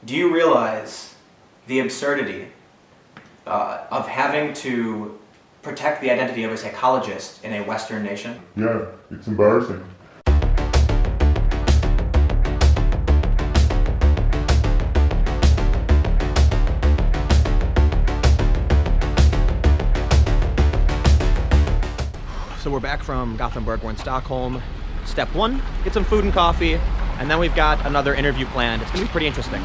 Do you realize the absurdity of having to protect the identity of a psychologist in a Western nation? Yeah, it's embarrassing. So we're back from Gothenburg, we're in Stockholm. Step one, get some food and coffee, and then we've got another interview planned. It's gonna be pretty interesting.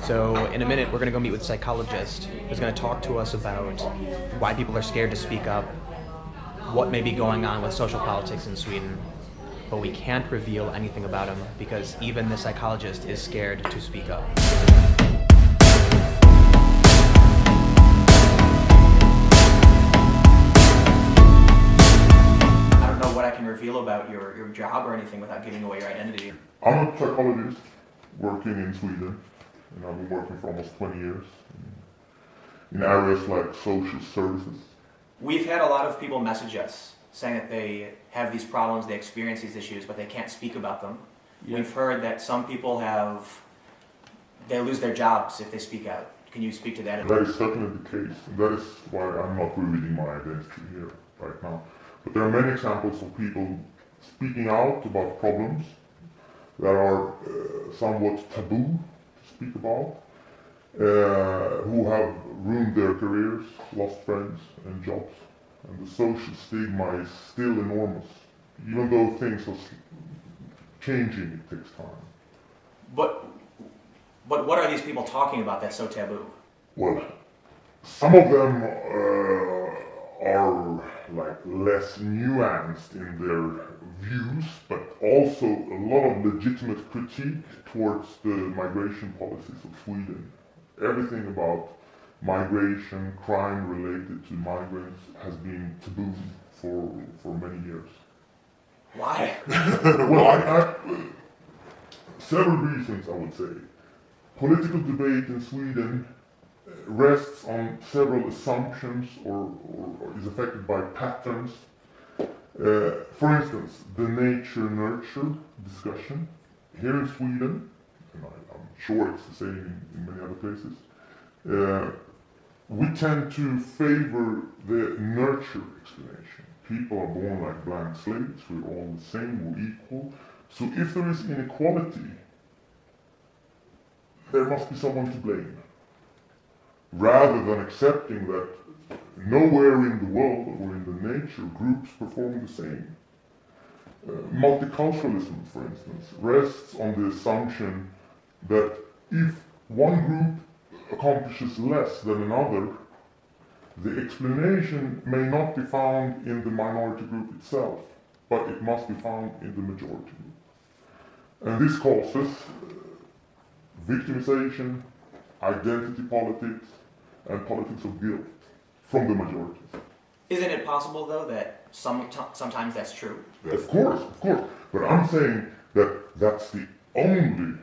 So in a minute, we're gonna go meet with a psychologist who's gonna talk to us about why people are scared to speak up, what may be going on with social politics in Sweden, but we can't reveal anything about him because even the psychologist is scared to speak up. Reveal about your job or anything without giving away your identity? I'm a psychologist working in Sweden, and I've been working for almost 20 years in areas like social services. We've had a lot of people message us saying that they have these problems, they experience these issues, but they can't speak about them. Yeah. We've heard that some people they lose their jobs if they speak out. Can you speak to that? That is certainly the case, and that is why I'm not revealing my identity here right now. But there are many examples of people speaking out about problems that are somewhat taboo to speak about, who have ruined their careers, lost friends and jobs. And the social stigma is still enormous. Even though things are changing, it takes time. But what are these people talking about that's so taboo? Well, some of them are like less nuanced in their views, but also a lot of legitimate critique towards the migration policies of Sweden. Everything about migration, crime related to migrants has been taboo for many years. Why? Well, several reasons, I would say. Political debate in Sweden rests on several assumptions or is affected by patterns. For instance, the nature-nurture discussion. Here in Sweden, and I'm sure it's the same in many other places, we tend to favor the nurture explanation. People are born like blank slates, we're all the same, we're equal. So if there is inequality, there must be someone to blame. Rather than accepting that nowhere in the world or in the nature groups perform the same. Multiculturalism, for instance, rests on the assumption that if one group accomplishes less than another, the explanation may not be found in the minority group itself, but it must be found in the majority group. And this causes victimization, identity politics, and politics of guilt from the majority. Isn't it possible, though, that sometimes that's true? Of course. But I'm saying that that's the only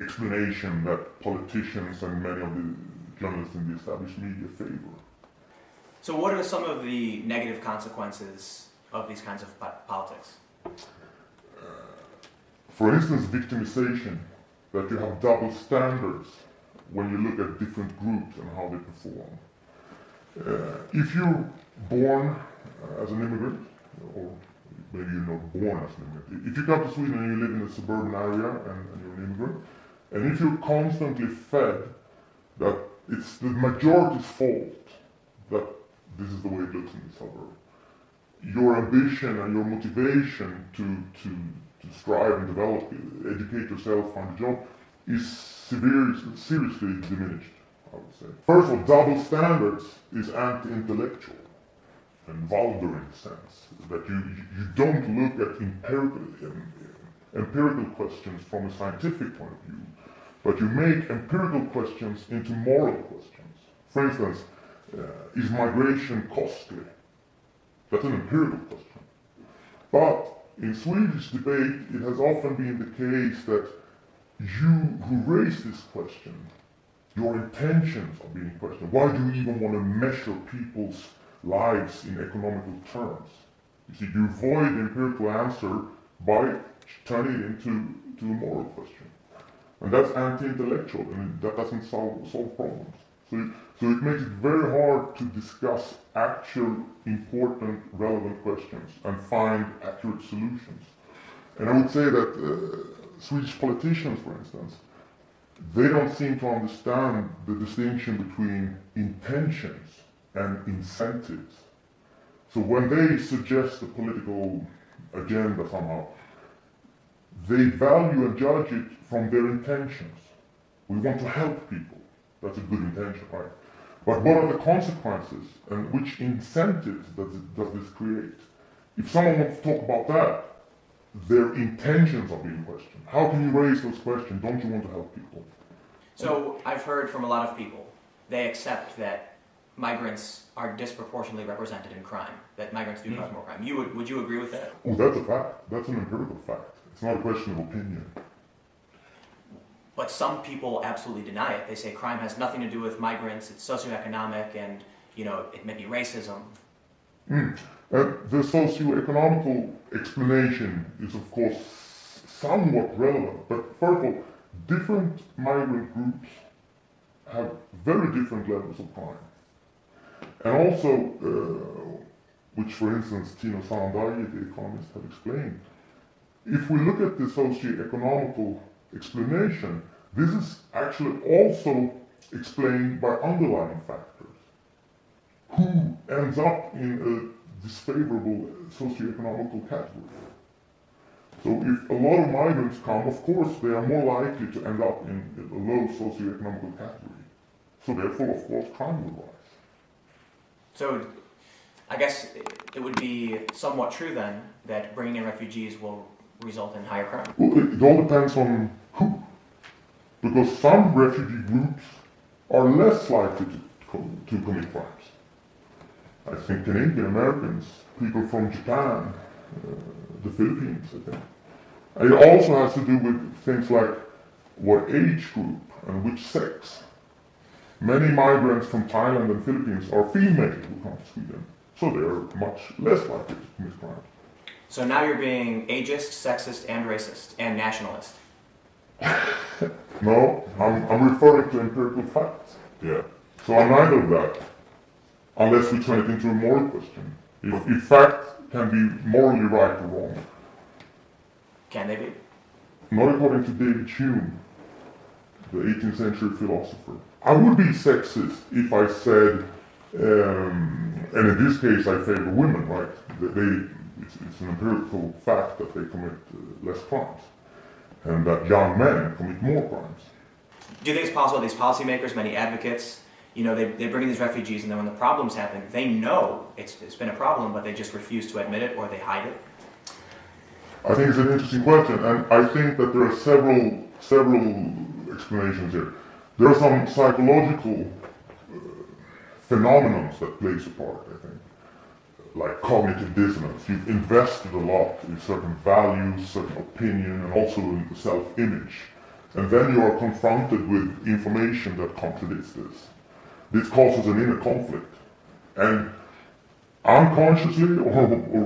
explanation that politicians and many of the journalists in the established media favor. So what are some of the negative consequences of these kinds of politics? For instance, victimization, that you have double standards when you look at different groups and how they perform. If you're born as an immigrant, or maybe you're not born as an immigrant, if you come to Sweden and you live in a suburban area and you're an immigrant, and if you're constantly fed that it's the majority's fault that this is the way it looks in the suburb, your ambition and your motivation to strive and develop, educate yourself, find a job, is seriously diminished, I would say. First of all, double standards is anti-intellectual and vulgar in the sense that you don't look at empirical questions from a scientific point of view, but you make empirical questions into moral questions. For instance, is migration costly? That's an empirical question. But in Swedish debate, it has often been the case that you who raise this question, your intentions are being questioned. Why do you even want to measure people's lives in economical terms? You see, you avoid the empirical answer by turning it into a moral question. And that's anti-intellectual, and that doesn't solve problems. So it makes it very hard to discuss actual, important, relevant questions and find accurate solutions. And I would say that Swedish politicians, for instance, they don't seem to understand the distinction between intentions and incentives. So when they suggest a political agenda somehow, they value and judge it from their intentions. We want to help people. That's a good intention, right? But what are the consequences and which incentives does this create? If someone wants to talk about that, their intentions are being questioned. How can you raise those questions? Don't you want to help people? So I've heard from a lot of people, they accept that migrants are disproportionately represented in crime, that migrants do cause more crime. Would you agree with that? Oh, that's a fact. That's an empirical fact. It's not a question of opinion. But some people absolutely deny it. They say crime has nothing to do with migrants, it's socioeconomic, and it may be racism. The socio-economical explanation is, of course, somewhat relevant. But first of all, different migrant groups have very different levels of crime. And also, which for instance Tino Sanandaji, the economist, have explained, if we look at the socio-economical explanation, this is actually also explained by underlying factors. Who ends up in a disfavorable socio-economical category? So if a lot of migrants come, of course they are more likely to end up in a low socio-economical category. So therefore, of course, crime will rise. So I guess it would be somewhat true then that bringing in refugees will result in higher crime. Well, it all depends on who. Because some refugee groups are less likely to commit crimes. I think Canadian Americans, people from Japan, the Philippines, I think. And it also has to do with things like what age group and which sex. Many migrants from Thailand and Philippines are female who come to Sweden, so they are much less likely to commit crimes. So now you're being ageist, sexist, and racist, and nationalist. No, I'm referring to empirical facts. Yeah. So I'm neither of that, unless we turn it into a moral question. If facts can be morally right or wrong. Can they be? Not according to David Hume, the 18th century philosopher. I would be sexist if I said, and in this case I favor women, right? It's an empirical fact that they commit less crimes, and that young men commit more crimes. Do you think it's possible these policymakers, many advocates, they bring in these refugees, and then when the problems happen, they know it's been a problem, but they just refuse to admit it or they hide it? I think it's an interesting question, and I think that there are several explanations here. There are some psychological phenomena that plays a part, I think, like cognitive dissonance. You've invested a lot in certain values, certain opinion, and also in self-image. And then you are confronted with information that contradicts this. This causes an inner conflict. And unconsciously, or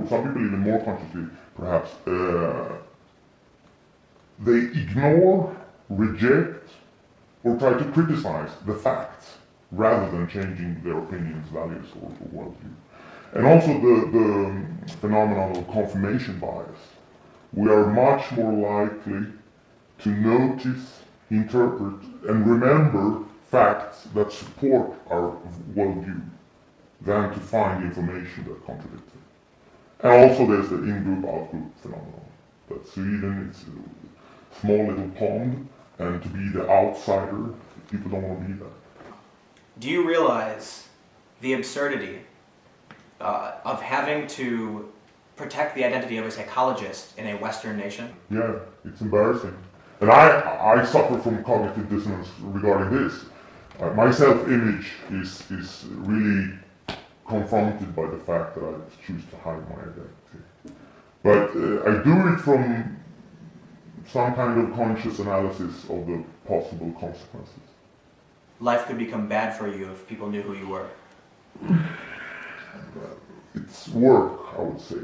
some people even more consciously, perhaps, they ignore, reject, or try to criticize the facts rather than changing their opinions, values, or worldview. And also the phenomenon of confirmation bias. We are much more likely to notice, interpret, and remember facts that support our worldview than to find information that contradicts it. And also there's the in-group, out-group phenomenon. That Sweden is a small little pond, and to be the outsider, people don't want to be that. Do you realize the absurdity of having to protect the identity of a psychologist in a Western nation? Yeah, it's embarrassing. And I suffer from cognitive dissonance regarding this. My self-image is really confronted by the fact that I choose to hide my identity. But I do it from some kind of conscious analysis of the possible consequences. Life could become bad for you if people knew who you were. It's work, I would say.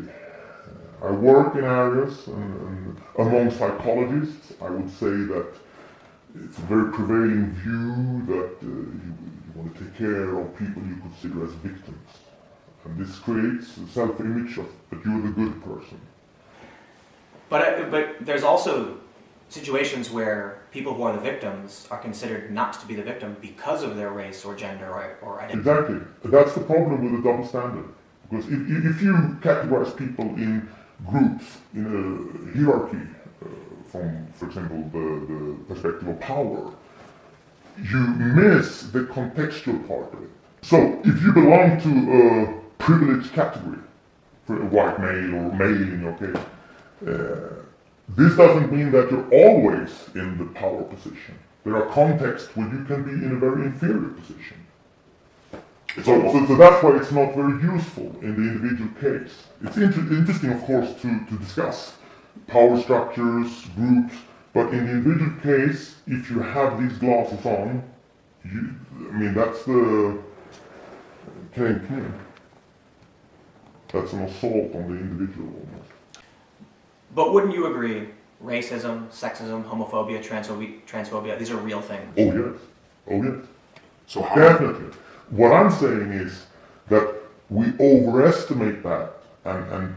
I work in areas, and among psychologists, I would say that it's a very prevailing view that you want to take care of people you consider as victims. And this creates a self-image of that you're the good person. But there's also situations where people who are the victims are considered not to be the victim because of their race or gender or identity. Exactly. That's the problem with the double standard. Because if you categorize people in groups, in a hierarchy, from, for example, the perspective of power, you miss the contextual part of it. So if you belong to a privileged category, for a white male or male in your case, this doesn't mean that you're always in the power position. There are contexts where you can be in a very inferior position. So that's why it's not very useful in the individual case. It's interesting, of course, to discuss power structures, groups, but in the individual case, if you have these glasses on, that's the that's an assault on the individual almost. But wouldn't you agree, racism, sexism, homophobia, transphobia, these are real things? Oh yes. So definitely. What I'm saying is that we overestimate that and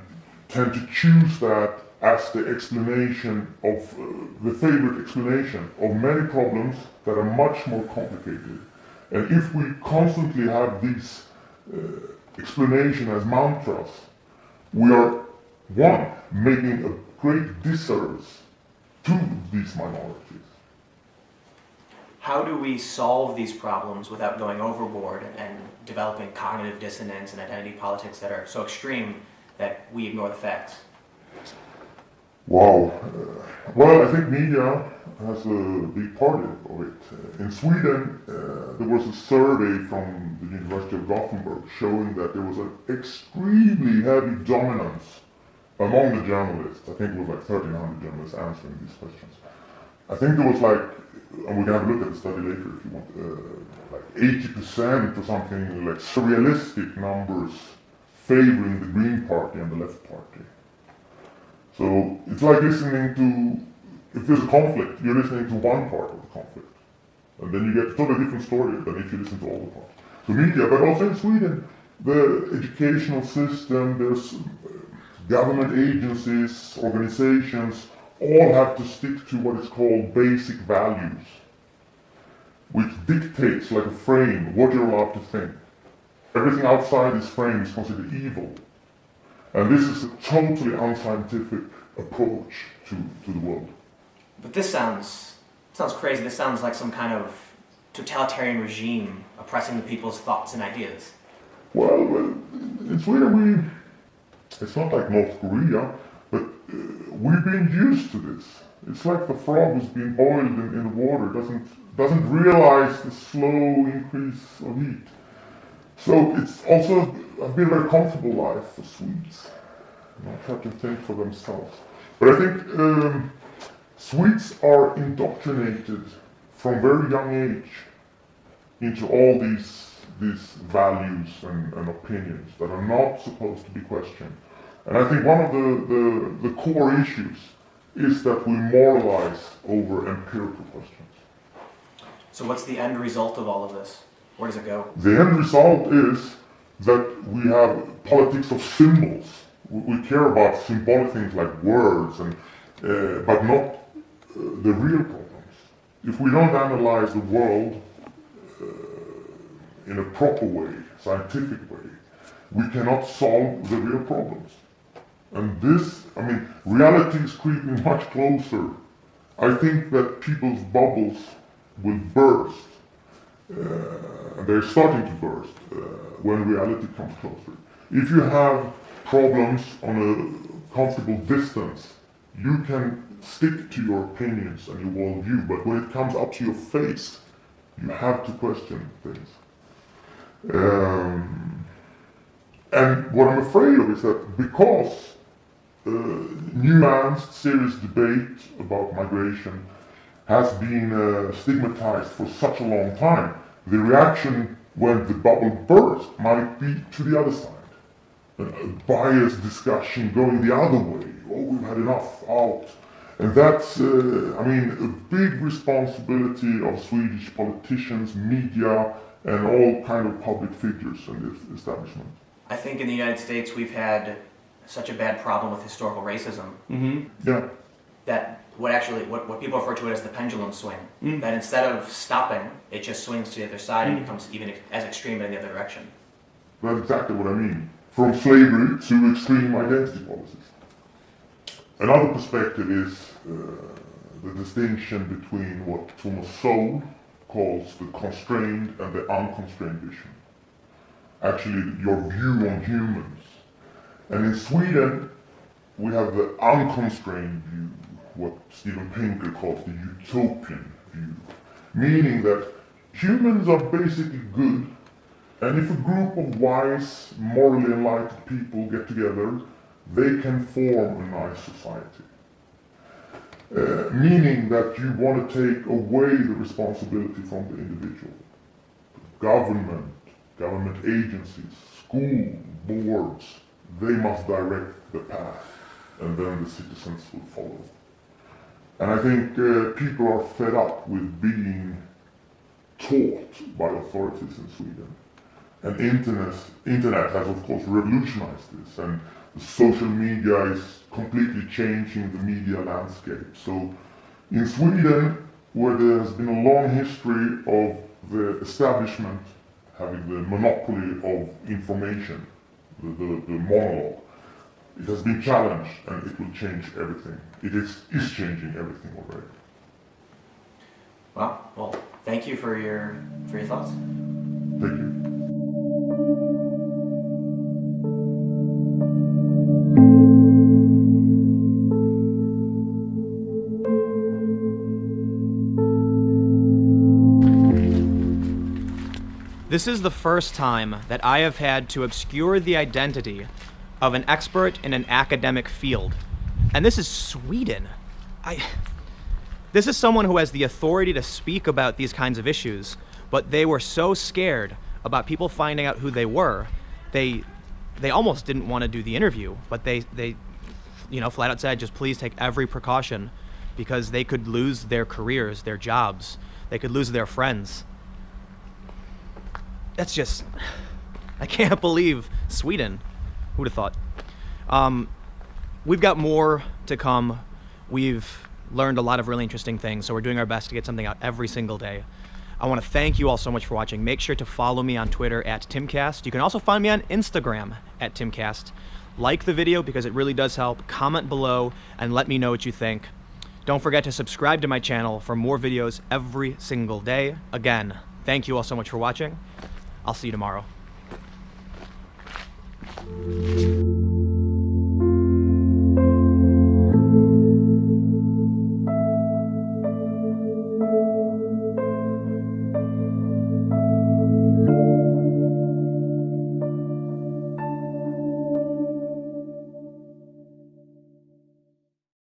tend to choose that as the explanation of, the favorite explanation of many problems that are much more complicated. And if we constantly have these explanation as mantras, we are, one, making a great disservice to these minorities. How do we solve these problems without going overboard and developing cognitive dissonance and identity politics that are so extreme that we ignore the facts? Wow. Well, I think media has a big part of it. In Sweden, there was a survey from the University of Gothenburg showing that there was an extremely heavy dominance among the journalists. I think it was like 1,300 journalists answering these questions. I think there was and we can have a look at the study later if you want, like 80% or something, like surrealistic numbers favoring the Green Party and the Left Party. So it's like listening to, if there's a conflict, you're listening to one part of the conflict. And then you get a totally different story than if you listen to all the parts. So media, but also in Sweden, the educational system, there's government agencies, organizations, all have to stick to what is called basic values, which dictates, like a frame, what you're allowed to think. Everything outside this frame is considered evil. And this is a totally unscientific approach to the world. But this sounds crazy. This sounds like some kind of totalitarian regime oppressing the people's thoughts and ideas. Well, in Sweden it's not like North Korea, but we've been used to this. It's like the frog who's been boiled in the water, doesn't realize the slow increase of heat. So it's also a very comfortable life for Swedes. Not have to think for themselves. But I think Swedes are indoctrinated from very young age into all these values and opinions that are not supposed to be questioned. And I think one of the core issues is that we moralize over empirical questions. So what's the end result of all of this? Where does it go? The end result is that we have politics of symbols. We care about symbolic things like words, but not the real problems. If we don't analyze the world in a proper way, scientific way, we cannot solve the real problems. And reality is creeping much closer. I think that people's bubbles will burst. They're starting to burst when reality comes closer. If you have problems on a comfortable distance, you can stick to your opinions and your worldview, but when it comes up to your face, you have to question things. And what I'm afraid of is that because nuanced, serious debate about migration has been stigmatized for such a long time, the reaction when the bubble bursts might be to the other side. biased discussion going the other way. Oh, we've had enough, out. And that's, a big responsibility of Swedish politicians, media, and all kind of public figures in this establishment. I think in the United States we've had such a bad problem with historical racism Yeah. that what people refer to it as the pendulum swing. That instead of stopping, it just swings to the other side and becomes even as extreme in the other direction. That's exactly what I mean. From slavery to extreme identity policies. Another perspective is the distinction between what Thomas Sowell calls the constrained and the unconstrained vision. Actually, your view on humans. And in Sweden, we have the unconstrained view, what Steven Pinker calls the utopian view, meaning that humans are basically good, and if a group of wise, morally enlightened people get together, they can form a nice society. Meaning that you want to take away the responsibility from the individual. Government agencies, school boards, they must direct the path, and then the citizens will follow. And I think people are fed up with being taught by authorities in Sweden. And internet has of course revolutionized this, and the social media is completely changing the media landscape. So in Sweden, where there has been a long history of the establishment having the monopoly of information, the monologue, it has been challenged and it will change everything. It is changing everything already. Wow. Well, thank you for your thoughts. Thank you. This is the first time that I have had to obscure the identity of an expert in an academic field. And this is Sweden. This is someone who has the authority to speak about these kinds of issues, but they were so scared about people finding out who they were, they almost didn't want to do the interview, but they flat out said, just please take every precaution, because they could lose their careers, their jobs, they could lose their friends. That's just, I can't believe Sweden. Who'd have thought? We've got more to come. We've learned a lot of really interesting things, so we're doing our best to get something out every single day. I want to thank you all so much for watching. Make sure to follow me on Twitter @TimCast. You can also find me on Instagram @TimCast. Like the video because it really does help. Comment below and let me know what you think. Don't forget to subscribe to my channel for more videos every single day. Again, thank you all so much for watching. I'll see you tomorrow.